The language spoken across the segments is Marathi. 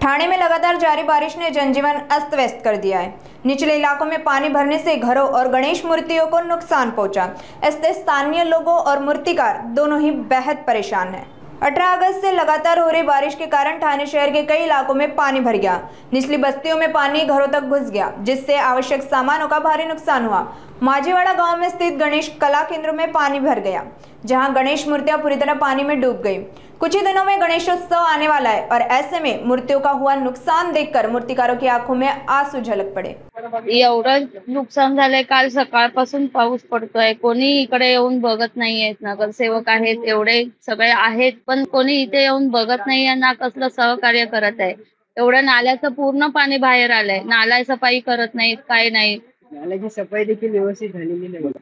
ठाणे में लगातार जारी बारिश ने जनजीवन अस्त व्यस्त कर दिया है। निचले इलाकों में पानी भरने से घरों और गणेश मूर्तियों को नुकसान पहुंचा। इससे स्थानीय लोगों और मूर्तिकार दोनों ही बेहद परेशान हैं। 18 अगस्त से लगातार हो रही बारिश के कारण ठाणे शहर के कई इलाकों में पानी भर गया। निचली बस्तियों में पानी घरों तक घुस गया, जिससे आवश्यक सामानों का भारी नुकसान हुआ। माझीवाड़ा गांव में स्थित गणेश कला केंद्र में पानी भर गया, जहां गणेश मूर्तियां पूरी तरह पानी में डूब गई। कुछ ही दिनों में गणेशोत्सव आने वाला है और ऐसे में मूर्तियों का हुआ नुकसान देखकर मूर्तिकारों की आंखों में आंसू झलक पड़े। एवढं नुकसान झालंय, काल सकाळपासून पाऊस पडतोय, कोणी इकडे येऊन बघत नाहीये। नगरसेवक आहेत, एवढे सगळे आहेत, पण कोणी इथे येऊन बघत नाहीये ना कसलं सहकार्य करत आहे। एवढं नाल्याचं पूर्ण पाणी बाहेर आलंय, नाला सफाई करत नाहीत, काय नाही। नाल्याची सफाई देखील व्यवस्थित झालेली नाही।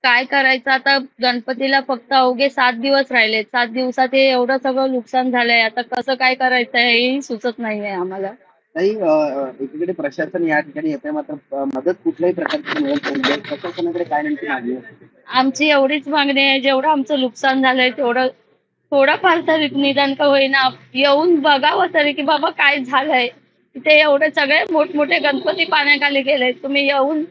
काय करायचं आता, गणपतीला फक्त अवघे 7 दिवस राहिले, 7 दिवसात हे एवढं सगळं नुकसान झालंय। आता कसं काय करायचं हेही सुचत नाहीये आम्हाला। काही एकीकडे प्रशासन या ठिकाणी येते, मात्र मदत कुठल्याही प्रकारची मिळत नाही। प्रशासनाकडे काय नेमकी मागणी आहे? आमची एवढीच मागणी आहे, जेवढं आमचं नुकसान झालंय तेवढं थोडंफार तरी निदान का होईना येऊन बघावं तरी, की बाबा काय झालंय। तिथे एवढे सगळे मोठमोठे गणपती पाण्याखाली गेले, तुम्ही येऊन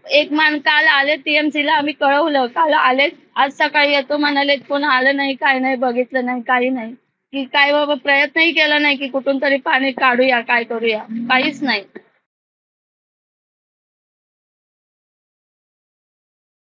एक मान काल आले टीएमसीला, आम्ही कळवलं, काल आले, आज सकाळी येतो म्हणाले, कोण आलं नाही, काय नाही, बघितलं नाही, काही नाही। की काय बाबा प्रयत्नही केला नाही की कुठून तरी पाणी काढूया, काय करूया, काहीच नाही।